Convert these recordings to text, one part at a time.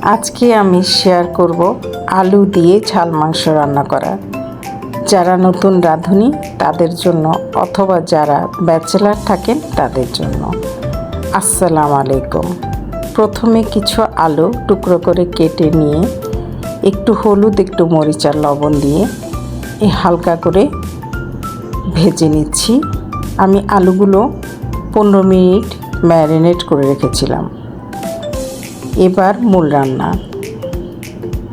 আজকে আমি শেয়ার করব আলু দিয়ে ঝাল মাংস রান্না করা। যারা নতুন রাঁধুনি তাদের জন্য অথবা যারা ব্যাচেলার থাকেন তাদের জন্য। আসসালামু আলাইকুম। প্রথমে কিছু আলু টুকরো করে কেটে নিয়ে একটু হলুদ, একটু মরিচ আর লবণ দিয়ে হালকা করে ভেজে নিচ্ছি। আমি আলুগুলো 15 মিনিট ম্যারিনেট করে রেখেছিলাম। এবার মূল রান্না।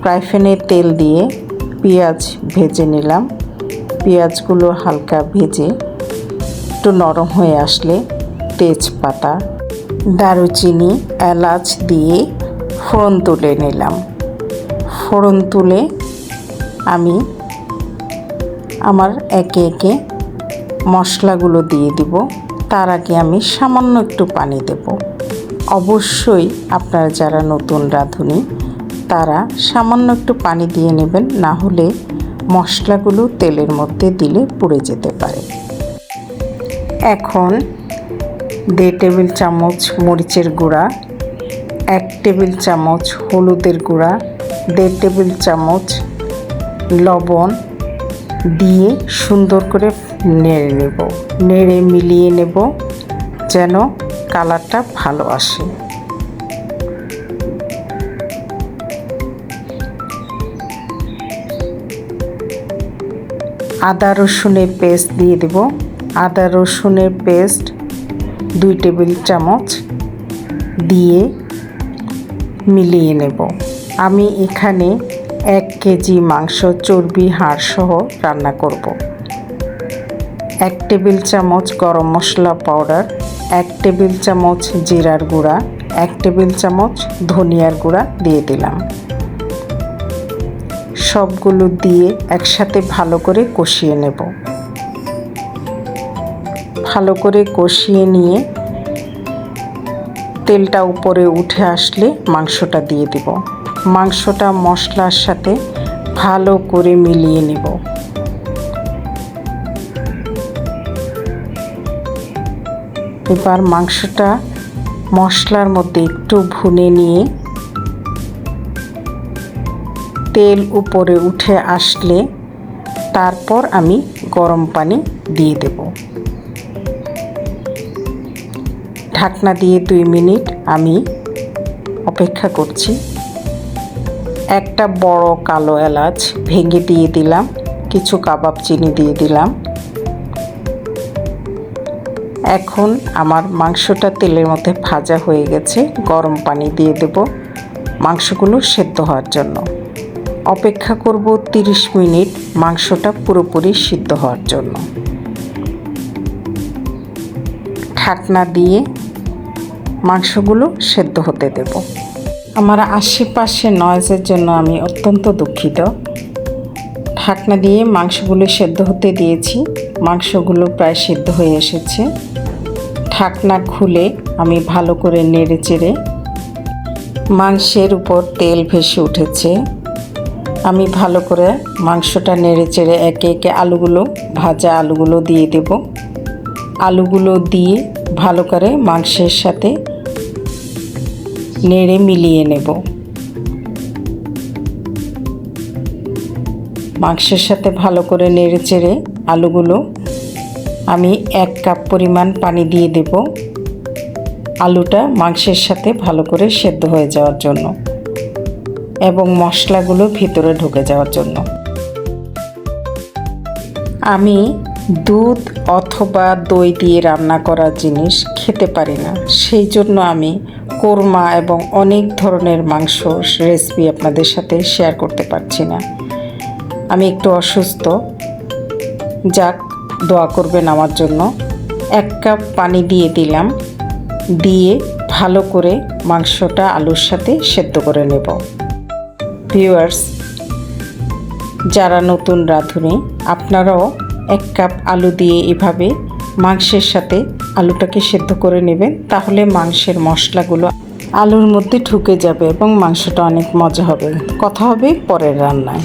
ফ্রাই প্যানে তেল দিয়ে পেঁয়াজ ভেজে নিলাম। পেঁয়াজগুলো হালকা ভেজে একটু নরম হয়ে আসলে তেজপাতা, দারুচিনি, এলাচ দিয়ে ফোড়ন তুলে নিলাম। ফোড়ন তুলে আমি আমার একে একে মশলাগুলো দিয়ে দিব। তার আগে আমি সামান্য একটু পানি দেব। অবশ্যই আপনারা যারা নতুন রাঁধুনি তারা সামান্য একটু পানি দিয়ে নেবেন, না হলে মশলাগুলো তেলের মধ্যে দিলে পুড়ে যেতে পারে। এখন 1.5 টেবিল চামচ মরিচের গুঁড়া, 1 টেবিল চামচ হলুদের গুঁড়া, 1.5 টেবিল চামচ লবণ দিয়ে সুন্দর করে নেড়ে নেব। নেড়ে মিলিয়ে নেব যেন কালারটা ভালো আসে। আদা রসুনের পেস্ট দিয়ে দেব। আদা রসুনের পেস্ট 2 টেবিল চামচ দিয়ে মিলিয়ে নেব। আমি এখানে 1 কেজি মাংস চর্বি হাড় সহ রান্না করব। 1 টেবিল চামচ গরম মশলা পাউডার, 1 টেবিল চামচ জিরার গুঁড়া, 1 টেবিল চামচ ধনিয়ার গুঁড়া দিয়ে দিলাম। সবগুলো দিয়ে একসাথে ভালো করে কষিয়ে নেব। ভালো করে কষিয়ে নিয়ে তেলটা উপরে উঠে আসলে মাংসটা দিয়ে দিব। মাংসটা মশলার সাথে ভালো করে মিলিয়ে নেব। এবার মাংসটা মশলার মধ্যে একটু ভুনে নিয়ে তেল উপরে উঠে আসলে তারপর আমি গরম পানি দিয়ে দেব। ঢাকনা দিয়ে 2 মিনিট আমি অপেক্ষা করছি। একটা বড় কালো এলাচ ভেঙে দিয়ে দিলাম, কিছু কাবাব চিনি দিয়ে দিলাম। এখন আমার মাংসটা তেলের মধ্যে ভাজা হয়ে গেছে। গরম পানি দিয়ে দেব মাংসগুলো সেদ্ধ হওয়ার জন্য। অপেক্ষা করব 30 মিনিট মাংসটা পুরোপুরি সিদ্ধ হওয়ার জন্য। ঢাকনা দিয়ে মাংসগুলো সেদ্ধ হতে দেব। আমার আশেপাশে নয়েজের জন্য আমি অত্যন্ত দুঃখিত। ঢাকনা দিয়ে মাংসগুলো সেদ্ধ হতে দিয়েছি। মাংসগুলো প্রায় সিদ্ধ হয়ে এসেছে। ঢাকনা খুলে আমি ভালো করে নেড়ে চেড়ে, মাংসের উপর তেল ভেসে উঠেছে। আমি ভালো করে মাংসটা নেড়ে চেড়ে একে একে ভাজা আলুগুলো দিয়ে দেব। আলুগুলো দিয়ে ভালো করে মাংসের সাথে নেড়ে মিলিয়ে নেব। মাংসের সাথে ভালো করে নেড়ে চেড়ে আলুগুলো আমি 1 কাপ পরিমাণ পানি দিয়ে দেব আলুটা মাংসের সাথে ভালো করে সেদ্ধ হয়ে যাওয়ার জন্য এবং মশলাগুলো ভিতরে ঢুকে যাওয়ার জন্য। আমি দুধ অথবা দই দিয়ে রান্না করা জিনিস খেতে পারি না, সেই জন্য আমি কোরমা এবং অনেক ধরনের মাংস রেসিপি আপনাদের সাথে শেয়ার করতে পারছি না। আমি একটু অসুস্থ, যাক দোয়া করবেন আমার জন্য। 1 কাপ পানি দিয়ে দিলাম, দিয়ে ভালো করে মাংসটা আলুর সাথে সেদ্ধ করে নেব। ভিউয়ার্স, যারা নতুন রাঁধুনি আপনারাও 1 কাপ আলু দিয়ে এভাবে মাংসের সাথে আলুটাকে সেদ্ধ করে নেবেন, তাহলে মাংসের মশলাগুলো আলুর মধ্যে ঢুকে যাবে এবং মাংসটা অনেক মজা হবে। কথা হবে পরের রান্নায়।